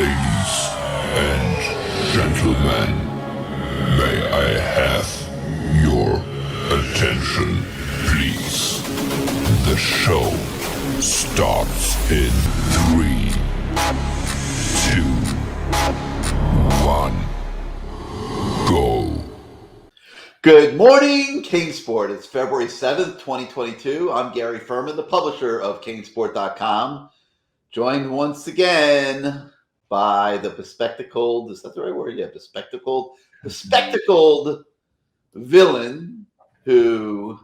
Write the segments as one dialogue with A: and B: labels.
A: Ladies and gentlemen, may I have your attention, please? The show starts in 3, 2, 1, go.
B: Good morning, CaneSport. It's February 7th, 2022. I'm Gary Ferman, the publisher of CaneSport.com, joined once again by the bespectacled, is that the right word? Yeah, bespectacled villain who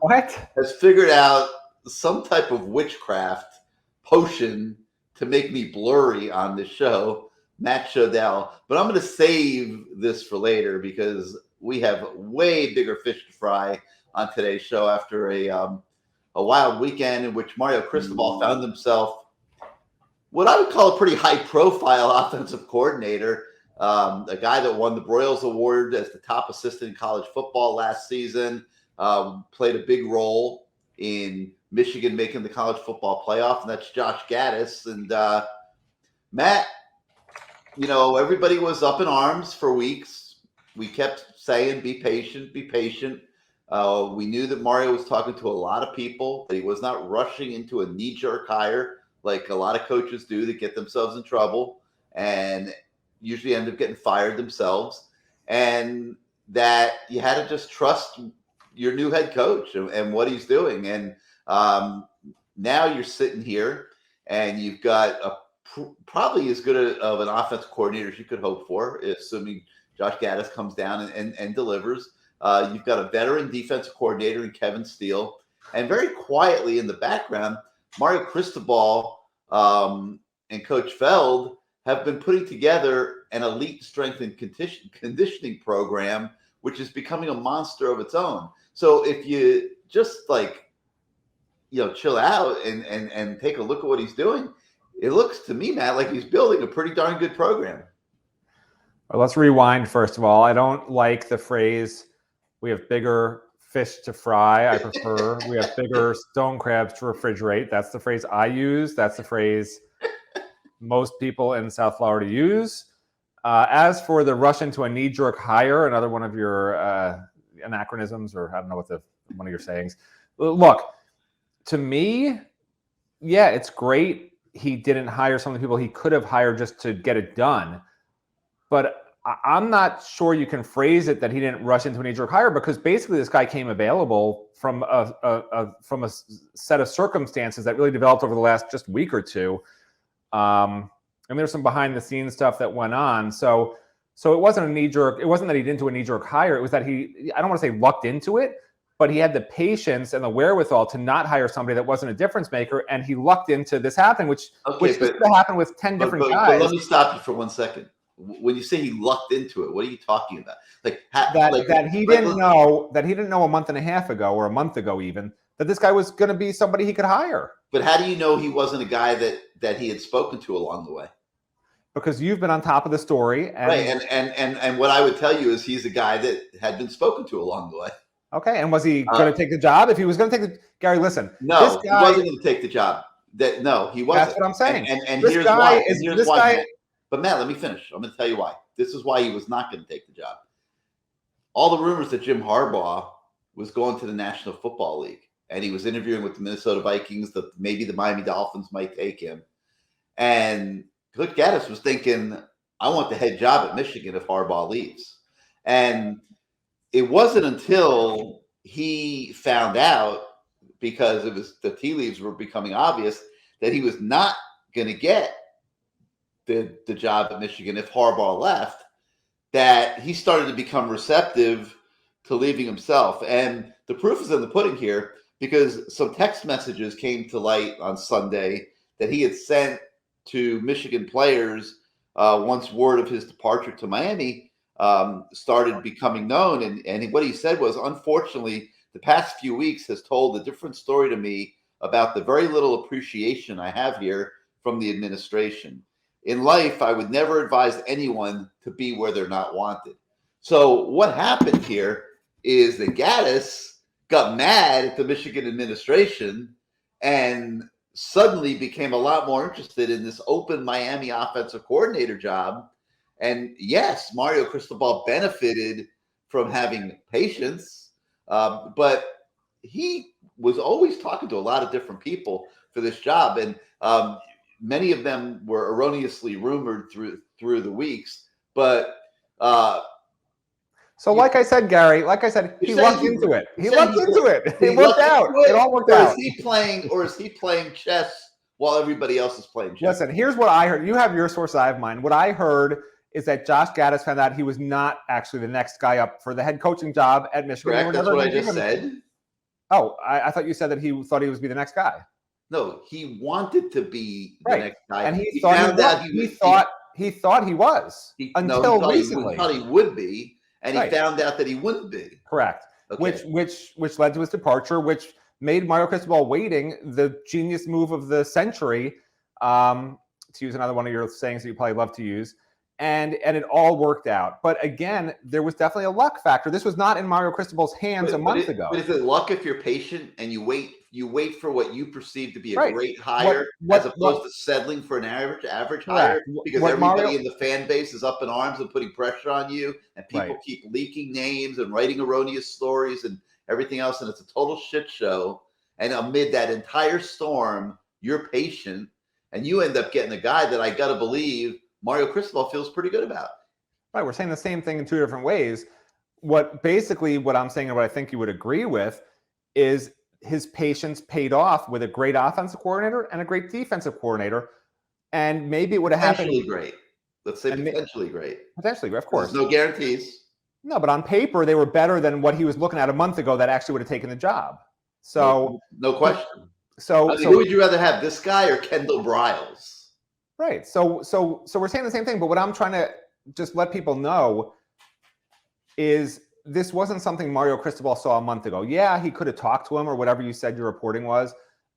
B: has figured out some type of witchcraft potion to make me blurry on the show, Matt Shodell. But I'm going to save this for later because we have way bigger fish to fry on today's show after a wild weekend in which Mario Cristobal found himself what I would call a pretty high-profile offensive coordinator, a guy that won the Broyles Award as the top assistant in college football last season, played a big role in Michigan making the college football playoff, and that's Josh Gaddis. And Matt, you know, everybody was up in arms for weeks. We kept saying, be patient, be patient. We knew that Mario was talking to a lot of people, that he was not rushing into a knee-jerk hire like a lot of coaches do that get themselves in trouble and usually end up getting fired themselves, and that you had to just trust your new head coach and what he's doing. And now you're sitting here and you've got probably as good of an offense coordinator as you could hope for, assuming Josh Gaddis comes down and delivers. You've got a veteran defensive coordinator in Kevin Steele. And very quietly in the background, Mario Cristobal and Coach Feld have been putting together an elite strength and conditioning program, which is becoming a monster of its own. So if you just chill out and take a look at what he's doing, it looks to me, Matt, like he's building a pretty darn good program.
C: Well, let's rewind first of all. I don't like the phrase, we have bigger fish to fry. I prefer we have bigger stone crabs to refrigerate. That's the phrase I use. That's the phrase most people in South Florida use. As for the rush into a knee-jerk hire, another one of your anachronisms, or I don't know what one of your sayings. Look, to me, yeah, it's great he didn't hire some of the people he could have hired just to get it done. But I'm not sure you can phrase it that he didn't rush into a knee-jerk hire, because basically this guy came available from a set of circumstances that really developed over the last just week or two. And there's some behind-the-scenes stuff that went on. So it wasn't a knee-jerk. It wasn't that he didn't do a knee-jerk hire. It was that I don't want to say lucked into it, but he had the patience and the wherewithal to not hire somebody that wasn't a difference maker, and he lucked into this happening, which could have happened with 10 different guys.
B: But let me stop you for 1 second. When you say he lucked into it, what are you talking about?
C: That he didn't know a month and a half ago, or a month ago even, that this guy was going to be somebody he could hire.
B: But how do you know he wasn't a guy that he had spoken to along the way?
C: Because you've been on top of the story.
B: Right, and what I would tell you is he's a guy that had been spoken to along the way.
C: Okay, and was he going to take the job? If he was going to take the Gary, listen.
B: No, he wasn't going to take the job. No, he wasn't.
C: That's what I'm saying.
B: And here's why. But Matt, let me finish. I'm going to tell you why. This is why he was not going to take the job. All the rumors that Jim Harbaugh was going to the National Football League, and he was interviewing with the Minnesota Vikings, that maybe the Miami Dolphins might take him. And Coach Gaddis was thinking, I want the head job at Michigan if Harbaugh leaves. And it wasn't until he found out, because the tea leaves were becoming obvious, that he was not going to get the job at Michigan if Harbaugh left, that he started to become receptive to leaving himself. And the proof is in the pudding here, because some text messages came to light on Sunday that he had sent to Michigan players once word of his departure to Miami started becoming known. And what he said was, unfortunately, the past few weeks has told a different story to me about the very little appreciation I have here from the administration. In life, I would never advise anyone to be where they're not wanted. So what happened here is that Gaddis got mad at the Michigan administration and suddenly became a lot more interested in this open Miami offensive coordinator job. And yes, Mario Cristobal benefited from having patience, but he was always talking to a lot of different people for this job, and many of them were erroneously rumored through the weeks. But
C: so, like I said, Gary, he lucked into it. He lucked into it. It worked out. It all worked out.
B: Is he playing chess while everybody else is playing chess?
C: Listen, here's what I heard. You have your source, I have mine. What I heard is that Josh Gaddis found out he was not actually the next guy up for the head coaching job at Michigan.
B: Correct. That's what I just said.
C: Oh, I thought you said that he thought he was be the next guy.
B: No, he wanted to be the next guy,
C: and he thought he was until recently.
B: He thought he would be, and he found out that he wouldn't be.
C: Correct. Okay. Which led to his departure, which made Mario Cristobal waiting the genius move of the century, to use another one of your sayings that you probably love to use. And it all worked out. But again, there was definitely a luck factor. This was not in Mario Cristobal's hands a month ago.
B: But is it luck if you're patient and you wait for what you perceive to be a great hire as opposed to settling for an average hire? Because everybody in the fan base is up in arms and putting pressure on you, and people keep leaking names and writing erroneous stories and everything else, and it's a total shit show. And amid that entire storm, you're patient, and you end up getting a guy that I got to believe Mario Cristobal feels pretty good about.
C: Right. We're saying the same thing in two different ways. What I'm saying and what I think you would agree with is his patience paid off with a great offensive coordinator and a great defensive coordinator. And maybe it would have happened.
B: Potentially great. Let's say potentially great.
C: Potentially, of course.
B: There's no guarantees.
C: No, but on paper, they were better than what he was looking at a month ago that actually would have taken the job. So
B: no question.
C: So
B: who would you rather have, this guy or Kendall Briles?
C: Right. So we're saying the same thing, but what I'm trying to just let people know is this wasn't something Mario Cristobal saw a month ago. Yeah, he could have talked to him or whatever you said your reporting was,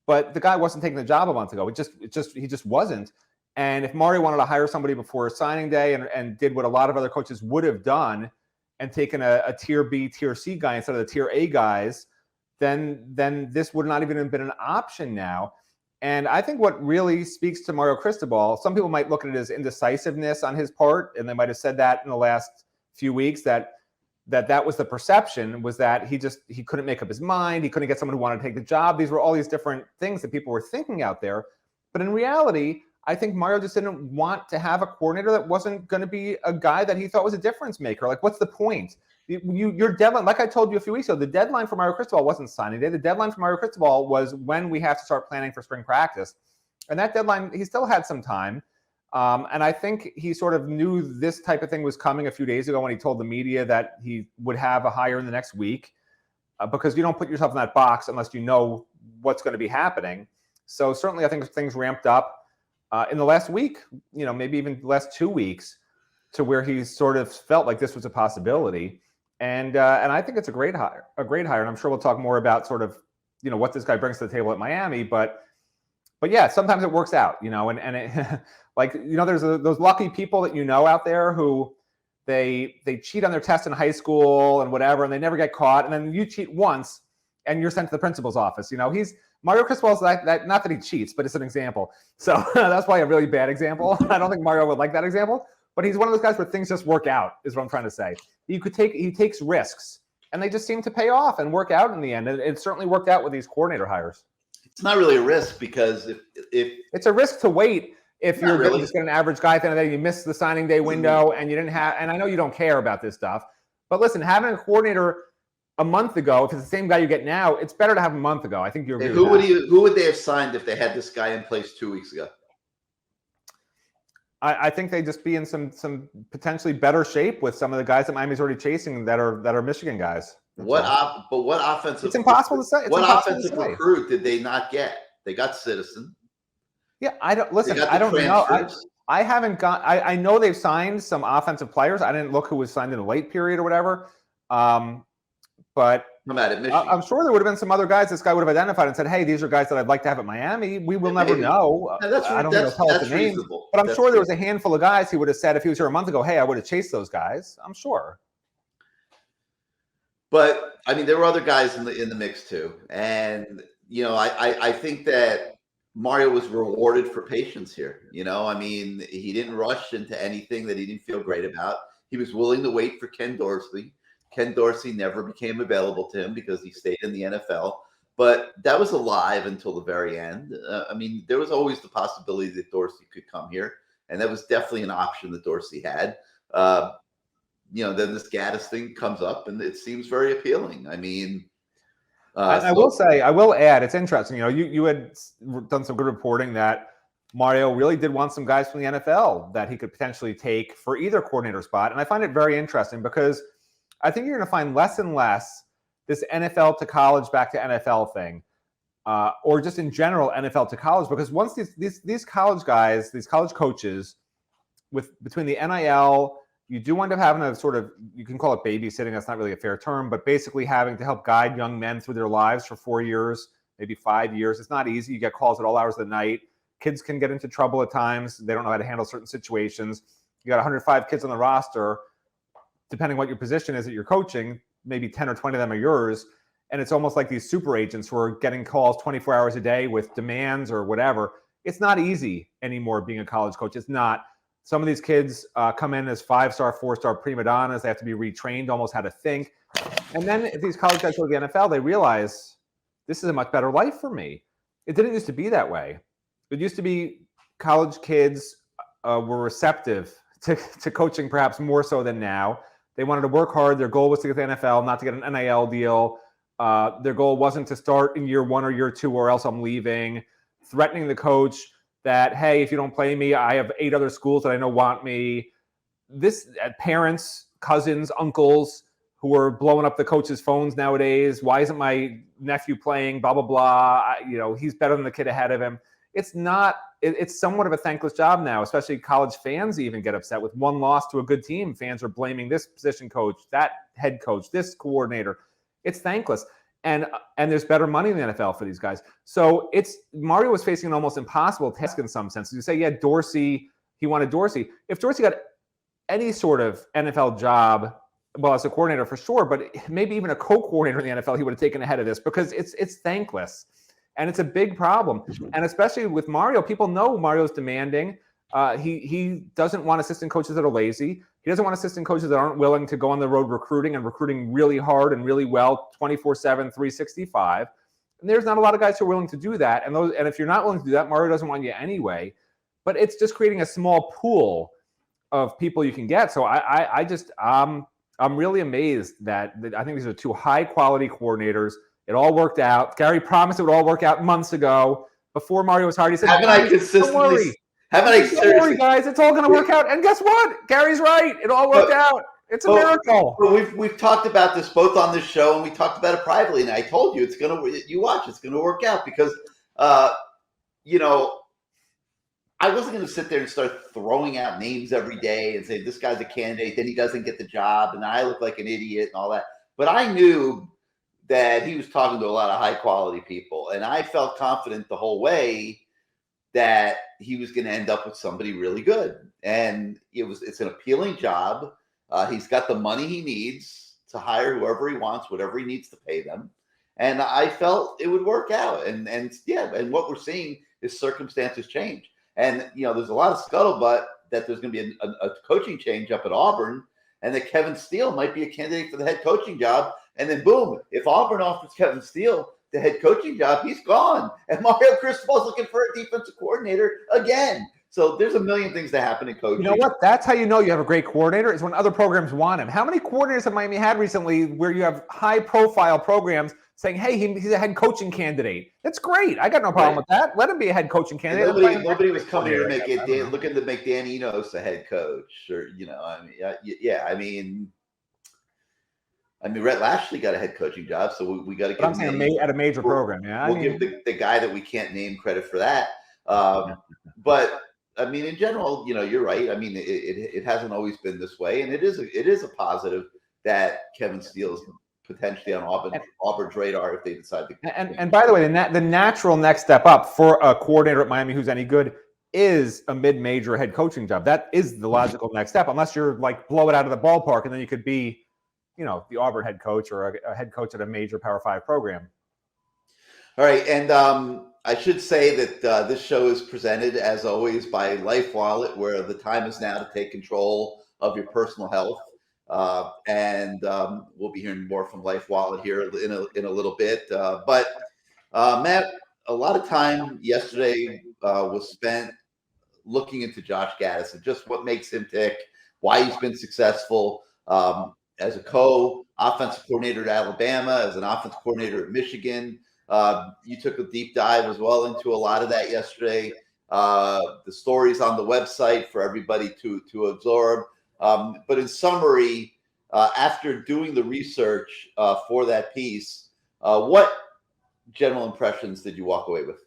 C: but the guy wasn't taking the job a month ago. He just wasn't. And if Mario wanted to hire somebody before signing day and did what a lot of other coaches would have done and taken a tier B, tier C guy instead of the tier A guys, then this would not even have been an option now. And I think what really speaks to Mario Cristobal, some people might look at it as indecisiveness on his part, and they might have said that in the last few weeks that was the perception, was that he couldn't make up his mind, he couldn't get someone who wanted to take the job. These were all these different things that people were thinking out there. But in reality, I think Mario just didn't want to have a coordinator that wasn't going to be a guy that he thought was a difference maker. Like, what's the point? Your deadline, like I told you a few weeks ago, the deadline for Mario Cristobal wasn't signing day. The deadline for Mario Cristobal was when we have to start planning for spring practice. And that deadline, he still had some time. And I think he sort of knew this type of thing was coming a few days ago when he told the media that he would have a hire in the next week, because you don't put yourself in that box unless you know what's going to be happening. So certainly I think things ramped up in the last week, maybe even the last 2 weeks, to where he sort of felt like this was a possibility. And I think it's a great hire. And I'm sure we'll talk more about sort of, what this guy brings to the table at Miami. But yeah, sometimes it works out, and it, like, there's those lucky people that out there who they cheat on their test in high school and whatever, and they never get caught. And then you cheat once and you're sent to the principal's office. Mario Cristobal's that not that he cheats, but it's an example. So that's probably a really bad example. I don't think Mario would like that example. But he's one of those guys where things just work out, is what I'm trying to say. He takes risks, and they just seem to pay off and work out in the end. And it certainly worked out with these coordinator hires.
B: It's not really a risk, because if
C: it's a risk to wait if you're really just get an average guy at the end of the day, you miss the signing day window, and you didn't have. And I know you don't care about this stuff, but listen, having a coordinator a month ago, if it's the same guy you get now, it's better to have a month ago. I think you're.
B: Who would they have signed if they had this guy in place 2 weeks ago?
C: I think they'd just be in some potentially better shape with some of the guys that Miami's already chasing that are Michigan guys.
B: What offensive?
C: It's impossible to say.
B: What offensive recruit did they not get? They got Citizen.
C: Yeah, I don't know. I haven't got. I know they've signed some offensive players. I didn't look who was signed in the late period or whatever. But
B: I'm at it, Michigan.
C: I'm sure there would have been some other guys this guy would have identified and said, "Hey, these are guys that I'd like to have at Miami." We will never know.
B: I don't think they'll tell us the names,
C: but I'm sure there was a handful of guys he would have said if he was here a month ago, "Hey, I would have chased those guys." I'm sure.
B: But I mean, there were other guys in the mix too, and I think that Mario was rewarded for patience here. I mean, he didn't rush into anything that he didn't feel great about. He was willing to wait for Ken Dorsey. Ken Dorsey never became available to him because he stayed in the NFL. But that was alive until the very end. I mean, there was always the possibility that Dorsey could come here, and that was definitely an option that Dorsey had. Then this Gaddis thing comes up, and it seems very appealing. I mean,
C: I will add, it's interesting. You had done some good reporting that Mario really did want some guys from the NFL that he could potentially take for either coordinator spot, and I find it very interesting because I think you're going to find less and less this NFL to college, back to NFL thing, or just in general NFL to college, because once these college guys, these college coaches, between the NIL, you do wind up having a sort of, you can call it babysitting, that's not really a fair term, but basically having to help guide young men through their lives for 4 years, maybe 5 years. It's not easy. You get calls at all hours of the night. Kids can get into trouble at times. They don't know how to handle certain situations. You got 105 kids on the roster. Depending what your position is that you're coaching, maybe 10 or 20 of them are yours. And it's almost like these super agents who are getting calls 24 hours a day with demands or whatever. It's not easy anymore being a college coach. It's not. Some of these kids come in as 5-star, 4-star prima donnas. They have to be retrained almost how to think. And then if these college guys go to the NFL, they realize this is a much better life for me. It didn't used to be that way. It used to be college kids were receptive to coaching perhaps more so than now. They wanted to work hard. Their goal was to get to the NFL, not to get an NIL deal. Their goal wasn't to start in year 1 or year 2 or else I'm leaving. Threatening the coach that, hey, if you don't play me, I have 8 other schools that I know want me. This parents, cousins, uncles who are blowing up the coach's phones nowadays. Why isn't my nephew playing? Blah, blah, blah. He's better than the kid ahead of him. It's not. It's somewhat of a thankless job now, especially college fans even get upset with one loss to a good team. Fans are blaming this position coach, that head coach, this coordinator. It's thankless. And there's better money in the NFL for these guys. So Mario was facing an almost impossible task in some sense. You say, yeah, Dorsey, he wanted Dorsey. If Dorsey got any sort of NFL job, well, as a coordinator for sure, but maybe even a co-coordinator in the NFL, he would have taken ahead of this because it's thankless. And it's a big problem. And especially with Mario, people know Mario's demanding. He doesn't want assistant coaches that are lazy. He doesn't want assistant coaches that aren't willing to go on the road recruiting really hard and really well, 24/7, 365. And there's not a lot of guys who are willing to do that. And if you're not willing to do that, Mario doesn't want you anyway. But it's just creating a small pool of people you can get. So I'm really amazed that I think these are 2 high quality coordinators. It all worked out. Gary promised it would all work out months ago. Before Mario was hired, he said,
B: Don't worry,
C: guys, it's all going to work out. And guess what? Gary's right. It all worked out. It's a miracle.
B: But we've talked about this both on this show, and we talked about it privately. And I told you it's going to work out because, I wasn't going to sit there and start throwing out names every day and say this guy's a candidate, then he doesn't get the job, and I look like an idiot and all that. But I knew that he was talking to a lot of high quality people, and I felt confident the whole way that he was going to end up with somebody really good. And it's an appealing job. He's got the money he needs to hire whoever he wants, whatever he needs to pay them. And I felt it would work out. And what we're seeing is circumstances change. And, there's a lot of scuttlebutt that there's going to be a coaching change up at Auburn, and that Kevin Steele might be a candidate for the head coaching job. And then boom, if Auburn offers Kevin Steele the head coaching job, he's gone. And Mario Cristobal's looking for a defensive coordinator again. So there's a million things that happen in coaching.
C: You know what? That's how you know you have a great coordinator, is when other programs want him. How many coordinators have Miami had recently where you have high-profile programs saying, hey, he's a head coaching candidate? That's great. I got no problem with that. Let him be a head coaching candidate.
B: Nobody was coming here looking to make Dan Enos a head coach. Or, I mean, Rhett Lashley got a head coaching job, so we got to give him
C: at a major program. Yeah,
B: we'll give the guy that we can't name credit for that. But I mean, in general, you're right. I mean, it hasn't always been this way, and it is a positive that Kevin Steele is potentially on Auburn's radar if they decide to.
C: And by the way, the natural next step up for a coordinator at Miami who's any good is a mid-major head coaching job. That is the logical next step, unless you're like blow it out of the ballpark, and then you could be, the Auburn head coach or a head coach at a major Power 5 program.
B: All right. And I should say that this show is presented, as always, by Life Wallet, where the time is now to take control of your personal health. And we'll be hearing more from Life Wallet here in a little bit. But Matt, a lot of time yesterday was spent looking into Josh Gaddis and just what makes him tick, why he's been successful as a co-offensive coordinator at Alabama, as an offensive coordinator at Michigan. You took a deep dive as well into a lot of that yesterday. The stories on the website for everybody to absorb. But in summary, after doing the research for that piece, what general impressions did you walk away with?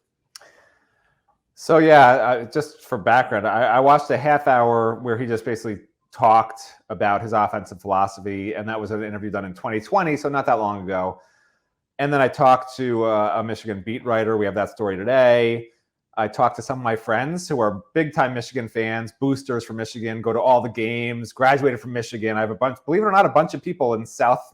C: So yeah, just for background, I watched a half hour where he just basically talked about his offensive philosophy, and that was an interview done in 2020, so not that long ago. And then I talked to a Michigan beat writer. We have that story today. I talked to some of my friends who are big-time Michigan fans, boosters for Michigan, go to all the games, graduated from Michigan. I have a bunch, believe it or not, a bunch of people in South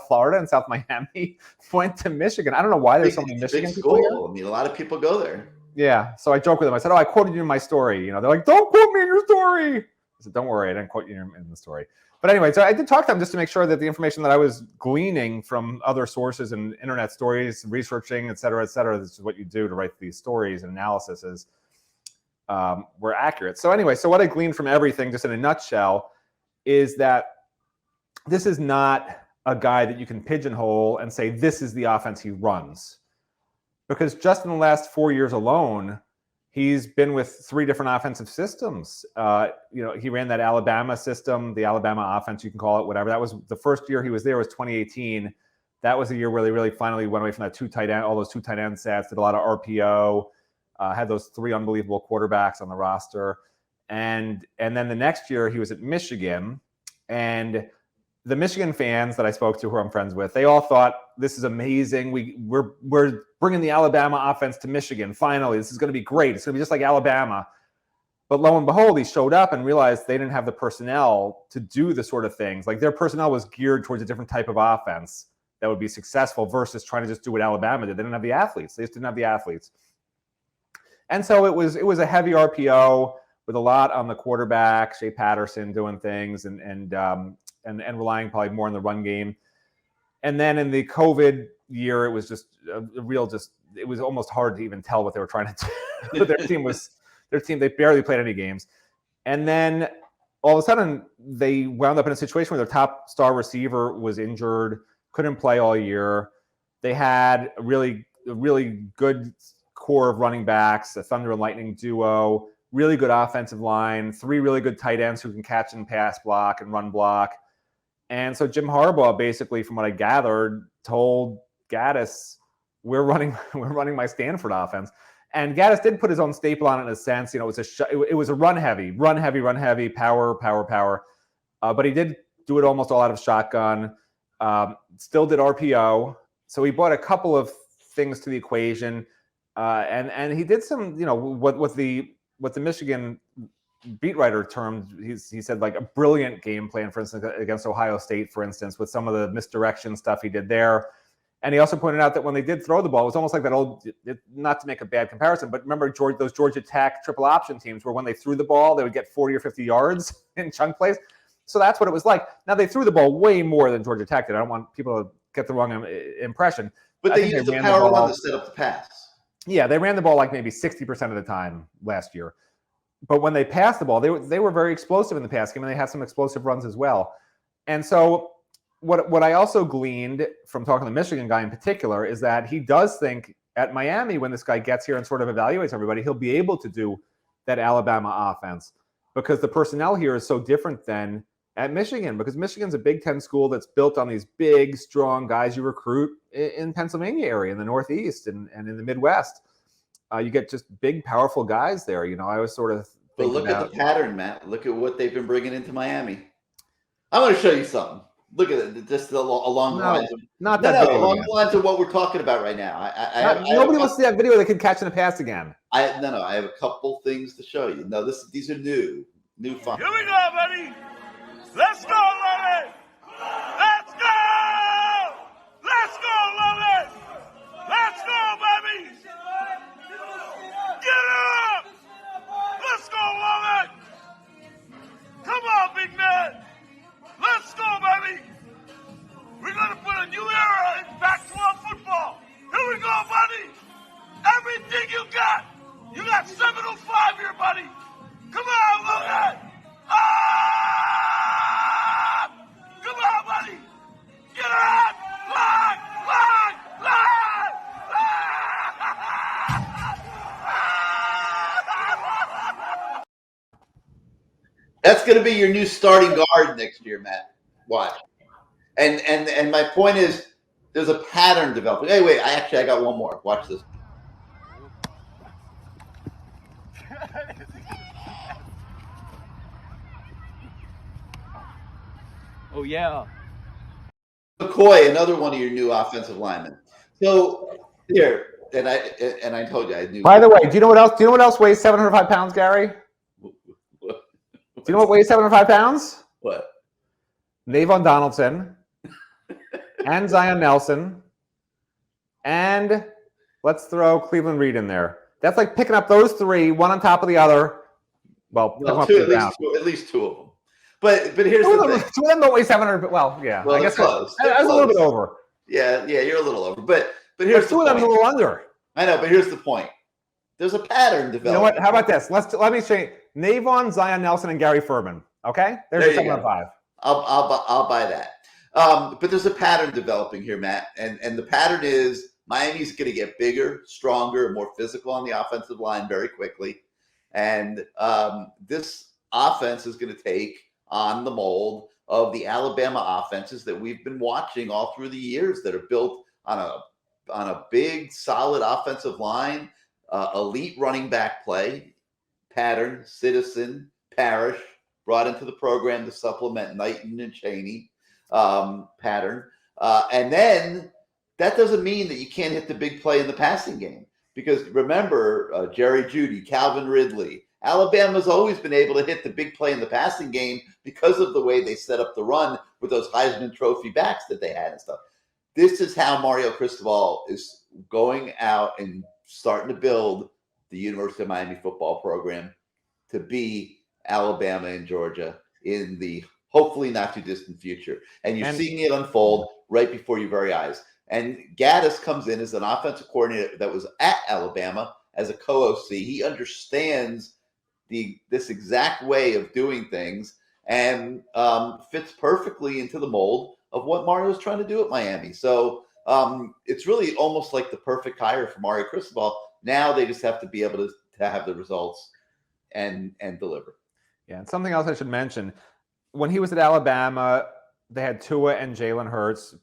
C: Florida and South Miami went to Michigan. I don't know why there's so many Michigan people here.
B: I mean, a lot of people go there.
C: Yeah, so I joke with them. I said, "Oh, I quoted you in my story." You know, they're like, "Don't quote me in your story." I said, "Don't worry, I didn't quote you in the story." But anyway, so I did talk to them just to make sure that the information that I was gleaning from other sources and internet stories, researching, et cetera, this is what you do to write these stories and analyses, were accurate. So anyway, so what I gleaned from everything, just in a nutshell, is that this is not a guy that you can pigeonhole and say, this is the offense he runs. Because just in the last 4 years alone, he's been with 3 different offensive systems. He ran that Alabama system, the Alabama offense, you can call it whatever. That was the first year he was there was 2018. That was the year where they really finally went away from that all those two tight end sets, did a lot of RPO, had those 3 unbelievable quarterbacks on the roster. And then the next year he was at Michigan, and the Michigan fans that I spoke to, who I'm friends with, they all thought, this is amazing. We're bringing the Alabama offense to Michigan. Finally, this is going to be great. It's going to be just like Alabama. But lo and behold, he showed up and realized they didn't have the personnel to do the sort of things. Like their personnel was geared towards a different type of offense that would be successful versus trying to just do what Alabama did. They didn't have the athletes. They just didn't have the athletes. And so it was a heavy RPO with a lot on the quarterback, Shea Patterson doing things and relying probably more on the run game. And then in the COVID year, it was just it was almost hard to even tell what they were trying to do. They barely played any games. And then all of a sudden they wound up in a situation where their top star receiver was injured, couldn't play all year. They had a really good core of running backs, a Thunder and Lightning duo, really good offensive line, 3 really good tight ends who can catch and pass block and run block. And so Jim Harbaugh, basically, from what I gathered, told Gaddis, "We're running my Stanford offense." And Gaddis did put his own staple on it in a sense. It was a run heavy, power. But he did do it almost all out of shotgun. Still did RPO. So he brought a couple of things to the equation, and he did some, what the Michigan beat writer termed, he said, like a brilliant game plan, for instance, against Ohio State, for instance, with some of the misdirection stuff he did there. And he also pointed out that when they did throw the ball, it was almost like that old, not to make a bad comparison, but remember those Georgia Tech triple option teams where when they threw the ball, they would get 40 or 50 yards in chunk plays. So that's what it was like. Now, they threw the ball way more than Georgia Tech did. I don't want people to get the wrong impression.
B: But they used the power run to set up the pass. Yeah,
C: they ran the ball like maybe 60% of the time last year. But when they passed the ball, they were very explosive in the pass game, and they had some explosive runs as well. And so what I also gleaned from talking to the Michigan guy in particular is that he does think at Miami, when this guy gets here and sort of evaluates everybody, he'll be able to do that Alabama offense because the personnel here is so different than at Michigan, because Michigan's a Big Ten school that's built on these big, strong guys you recruit in Pennsylvania area, in the Northeast and in the Midwest. You get just big, powerful guys there. I was sort of
B: But look at the pattern, Matt. Look at what they've been bringing into Miami. I want to show you something. Look at it, just along the lines of the lines of what we're talking about right now.
C: Nobody wants to see that video that can catch in a pass again.
B: I have a couple things to show you. No, these are new fun.
D: Here we go, buddy. Let's go, Lily. Let's go. Let's go, Lily. Let's go, baby.
B: That's going to be your new starting guard next year, Matt. Watch. And my point is, there's a pattern developing. Hey, wait, I got one more. Watch this.
E: Oh yeah.
B: McCoy, another one of your new offensive linemen. So here, and I told you I knew.
C: By the way, do you know what else? Do you know what else weighs 705 pounds, Gary? Do you know what weighs 705 pounds?
B: What?
C: Navon Donaldson and Zion Nelson, and let's throw Cleveland Reed in there. That's like picking up those three, one on top of the other. Well,
B: at least two of them. But here's the thing.
C: Two of them don't weigh 700. But well, yeah,
B: well,
C: I guess
B: close.
C: I was a little bit over.
B: Yeah, you're a little over. But here's
C: two of them a little under.
B: I know, but here's the point. There's a pattern developing.
C: You know what? How about this? Let me say Navon, Zion Nelson, and Gary Ferman. Okay, there's a 705.
B: I'll buy that. But there's a pattern developing here, Matt, and the pattern is Miami's going to get bigger, stronger, more physical on the offensive line very quickly, and this offense is going to take on the mold of the Alabama offenses that we've been watching all through the years that are built on a big, solid offensive line, elite running back play pattern, Citizen, Parrish, brought into the program to supplement Knighton and Chaney pattern. And then that doesn't mean that you can't hit the big play in the passing game. Because remember, Jerry Jeudy, Calvin Ridley, Alabama's always been able to hit the big play in the passing game because of the way they set up the run with those Heisman Trophy backs that they had and stuff. This is how Mario Cristobal is going out and starting to build the University of Miami football program to be Alabama and Georgia in the hopefully not too distant future. And you're seeing it unfold right before your very eyes. And Gaddis comes in as an offensive coordinator that was at Alabama as a co-OC. He understands this exact way of doing things and fits perfectly into the mold of what Mario's trying to do at Miami. So it's really almost like the perfect hire for Mario Cristobal. Now they just have to be able to have the results and deliver.
C: Yeah, and something else I should mention. When he was at Alabama, they had Tua and Jalen Hurts,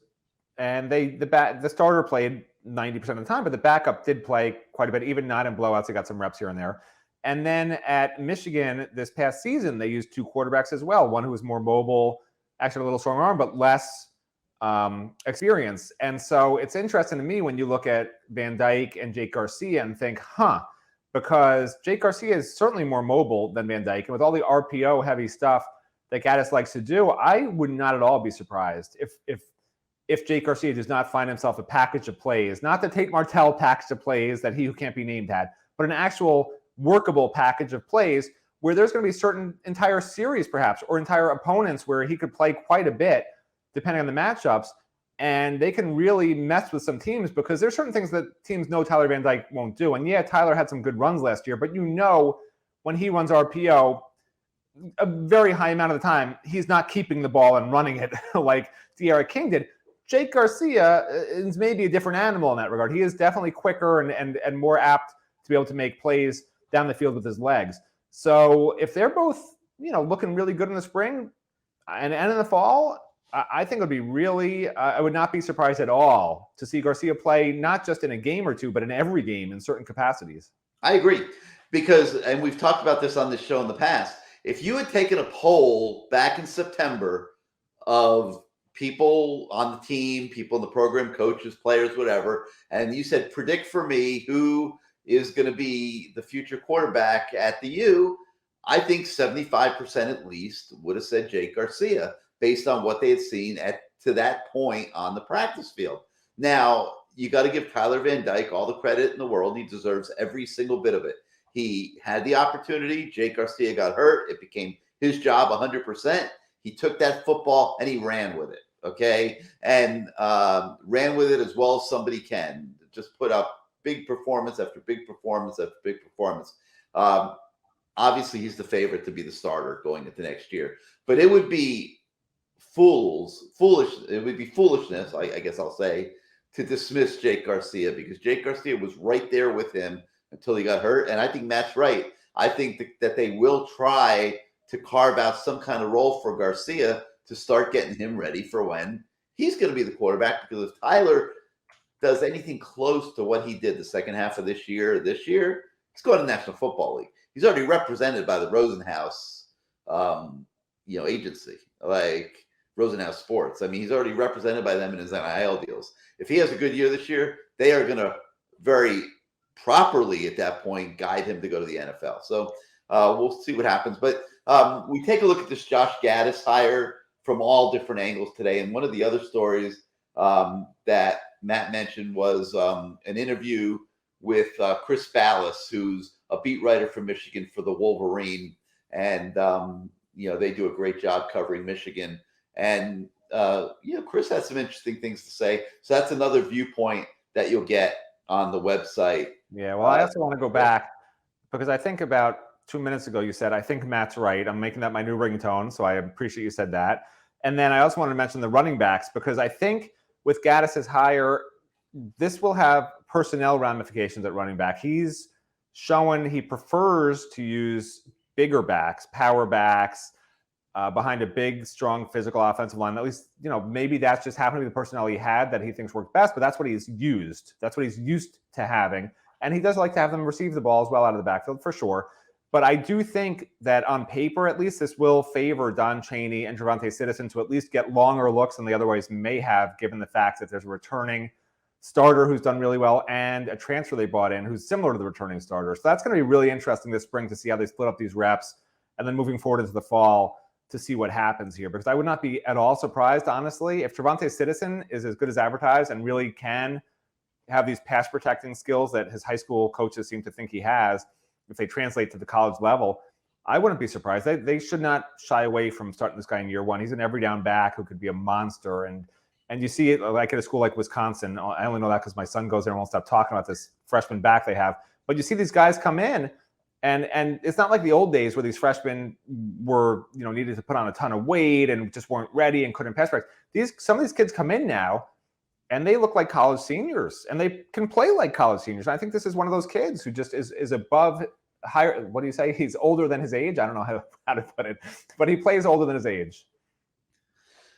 C: and the starter played 90% of the time, but the backup did play quite a bit, even not in blowouts. He got some reps here and there. And then at Michigan this past season, they used two quarterbacks as well. One who was more mobile, actually a little stronger arm, but less experience. And so it's interesting to me when you look at Van Dyke and Jake Garcia and think, because Jake Garcia is certainly more mobile than Van Dyke. And with all the RPO heavy stuff that Gaddis likes to do, I would not at all be surprised if Jake Garcia does not find himself a package of plays, not the Tate Martell package of plays that he who can't be named had, but an actual workable package of plays where there's going to be certain entire series perhaps or entire opponents where he could play quite a bit depending on the matchups, and they can really mess with some teams because there's certain things that teams know Tyler Van Dyke won't do. And yeah, Tyler had some good runs last year, but when he runs RPO, a very high amount of the time, he's not keeping the ball and running it like De'Ara King did. Jake Garcia is maybe a different animal in that regard. He is definitely quicker and more apt to be able to make plays down the field with his legs. So if they're both, looking really good in the spring and in the fall, I think it would be really, I would not be surprised at all to see Garcia play not just in a game or two, but in every game in certain capacities.
B: I agree and we've talked about this on this show in the past, if you had taken a poll back in September of people on the team, people in the program, coaches, players, whatever, and you said, predict for me who is going to be the future quarterback at the U, I think 75% at least would have said Jake Garcia based on what they had seen to that point on the practice field. Now, you got to give Tyler Van Dyke all the credit in the world. He deserves every single bit of it. He had the opportunity. Jake Garcia got hurt. It became his job 100%. He took that football and he ran with it, okay? And ran with it as well as somebody can. Just put up big performance after big performance after big performance. Obviously, he's the favorite to be the starter going into next year. But it would be it would be foolishness, I guess I'll say, to dismiss Jake Garcia because Jake Garcia was right there with him until he got hurt. And I think Matt's right. I think that they will try to carve out some kind of role for Garcia to start getting him ready for when he's going to be the quarterback. Because if Tyler does anything close to what he did the second half of this year, he's going to the National Football League. He's already represented by the Rosenhaus, agency, like Rosenhaus Sports. I mean, he's already represented by them in his NIL deals. If he has a good year this year, they are going to very properly at that point guide him to go to the NFL. So we'll see what happens. But we take a look at this Josh Gaddis hire from all different angles today. And one of the other stories that Matt mentioned was an interview with Chris Ballas, who's a beat writer for Michigan for the Wolverine. And, they do a great job covering Michigan. And, Chris has some interesting things to say. So that's another viewpoint that you'll get on the website.
C: Yeah, well, I also want to go back because I think about 2 minutes ago you said, I think Matt's right. I'm making that my new ringtone, so I appreciate you said that. And then I also want to mention the running backs because I think with Gaddis' hire, this will have personnel ramifications at running back. He's showing he prefers to use bigger backs, power backs, behind a big, strong, physical offensive line. At least, maybe that's just happened to be the personnel he had that he thinks worked best, but that's what he's used. That's what he's used to having. And he does like to have them receive the ball as well out of the backfield, for sure. But I do think that on paper, at least, this will favor Don Chaney and Gervonta Citizen to at least get longer looks than they otherwise may have, given the fact that there's a returning starter who's done really well and a transfer they brought in who's similar to the returning starter. So that's going to be really interesting this spring to see how they split up these reps and then moving forward into the fall to see what happens here. Because I would not be at all surprised, honestly, if Gervonta Citizen is as good as advertised and really can have these pass protecting skills that his high school coaches seem to think he has, if they translate to the college level, I wouldn't be surprised. They should not shy away from starting this guy in year one. He's an every down back who could be a monster. And you see it like at a school like Wisconsin. I only know that because my son goes there and won't stop talking about this freshman back they have. But you see these guys come in, and it's not like the old days where these freshmen were, needed to put on a ton of weight and just weren't ready and couldn't pass practice. Some of these kids come in now, and they look like college seniors, and they can play like college seniors. And I think this is one of those kids who just is above higher. What do you say? He's older than his age. I don't know how to put it, but he plays older than his age.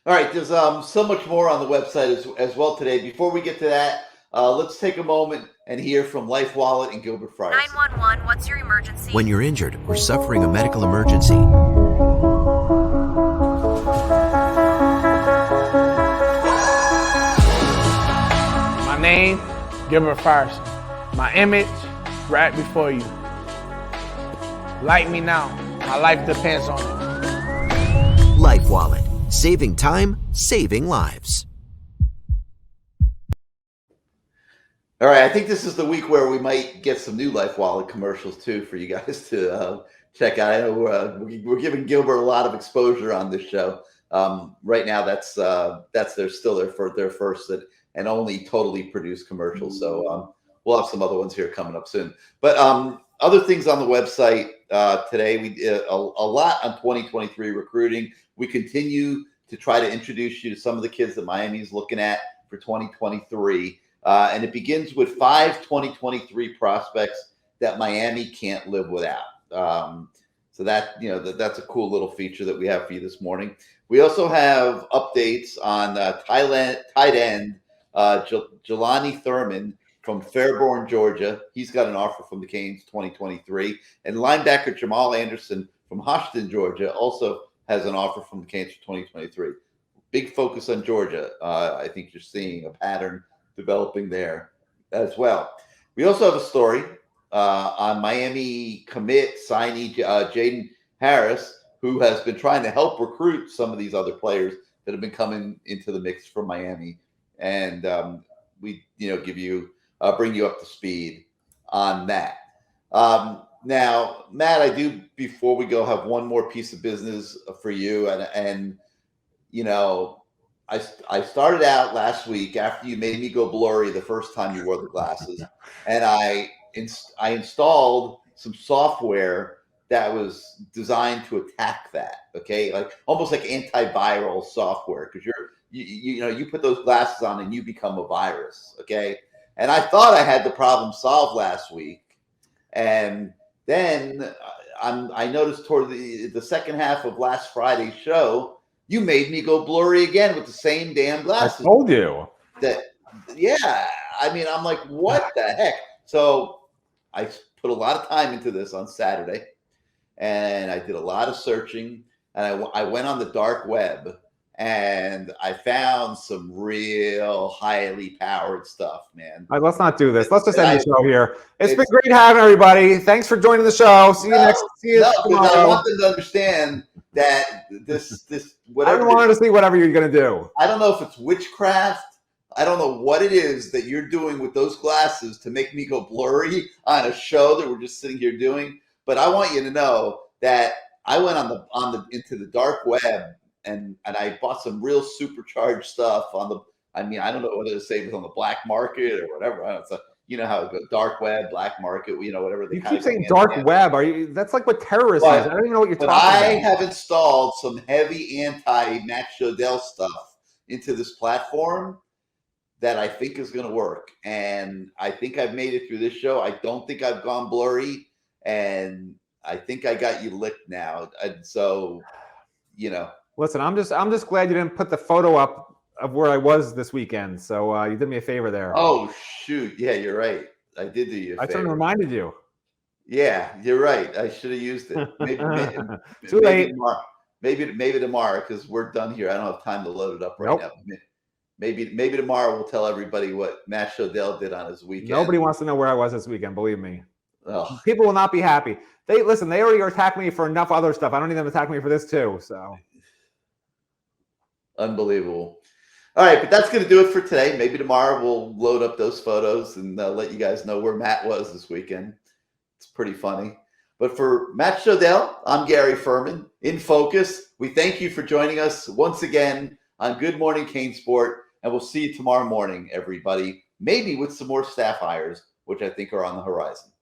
B: All right, there's so much more on the website as well today. Before we get to that, let's take a moment and hear from Life Wallet and Gilbert Frierson.
E: 911, what's your emergency?
F: When you're injured or suffering a medical emergency,
G: my name, Gilbert Frierson. My image, right before you. Like me now. My life depends on it.
F: Life Wallet. Saving time, saving lives.
B: All right, I think this is the week where we might get some new Life Wallet commercials too for you guys to check out. I know we're giving Gilbert a lot of exposure on this show. Right now, that's their first and only totally produced commercials. So we'll have some other ones here coming up soon. But other things on the website today, we did a lot on 2023 recruiting. We continue to try to introduce you to some of the kids that Miami's looking at for 2023. And it begins with 5 2023 prospects that Miami can't live without. So that's a cool little feature that we have for you this morning. We also have updates on tight end Jelani Thurman from Fairborn, Georgia. He's got an offer from the Canes 2023. And linebacker Jamal Anderson from Houston, Georgia, also has an offer from the Canes for 2023. Big focus on Georgia. I think you're seeing a pattern developing there as well. We also have a story on Miami commit signee Jaden Harris, who has been trying to help recruit some of these other players that have been coming into the mix from Miami. And we, bring you up to speed on that. Now, Matt, before we go, have one more piece of business for you. And I started out last week after you made me go blurry the first time you wore the glasses. And I installed some software that was designed to attack that. Okay. Like almost like antiviral software. Cause you put those glasses on and you become a virus. Okay. And I thought I had the problem solved last week. And then I noticed toward the second half of last Friday's show, you made me go blurry again with the same damn glasses.
C: I told you.
B: Yeah. I mean, I'm like, what the heck? So I put a lot of time into this on Saturday, and I did a lot of searching, and I went on the dark web, and I found some real highly powered stuff, man.
C: All right, let's not do this. Let's just end the show here. It's been great having everybody. Thanks for joining the show. See you next. See you tomorrow.
B: I want them to understand that this whatever.
C: I wanted to see whatever you're gonna do.
B: I don't know if it's witchcraft. I don't know what it is that you're doing with those glasses to make me go blurry on a show that we're just sitting here doing. But I want you to know that I went into the dark web and I bought some real supercharged stuff on the. I mean, I don't know whether to say it was on the black market or whatever. I don't know. You know how it goes: dark web, black market. You know, whatever they.
C: You keep saying dark web. Are you? That's like what terrorists is. I don't even know what you're talking about.
B: I have installed some heavy anti-Matt Shodell stuff into this platform that I think is going to work. And I think I've made it through this show. I don't think I've gone blurry. And I think I got you licked now. And so, you know.
C: Listen, I'm just glad you didn't put the photo up of where I was this weekend. So you did me a favor there.
B: Oh, shoot. Yeah, you're right. I did do you a favor.
C: I sort of reminded you.
B: Yeah, you're right. I should have used it.
C: Too late.
B: Maybe tomorrow, because we're done here. I don't have time to load it up right now. Maybe tomorrow we'll tell everybody what Matt Shodell did on his weekend.
C: Nobody wants to know where I was this weekend, believe me.
B: Oh.
C: People will not be happy. They already are attacking me for enough other stuff. I don't need them attacking me for this too. So
B: unbelievable. All right, but that's going to do it for today. Maybe tomorrow we'll load up those photos and let you guys know where Matt was this weekend. It's pretty funny. But for Matt Shodell, I'm Gary Ferman. In Focus, we thank you for joining us once again on Good Morning CaneSport. And we'll see you tomorrow morning, everybody, maybe with some more staff hires, which I think are on the horizon.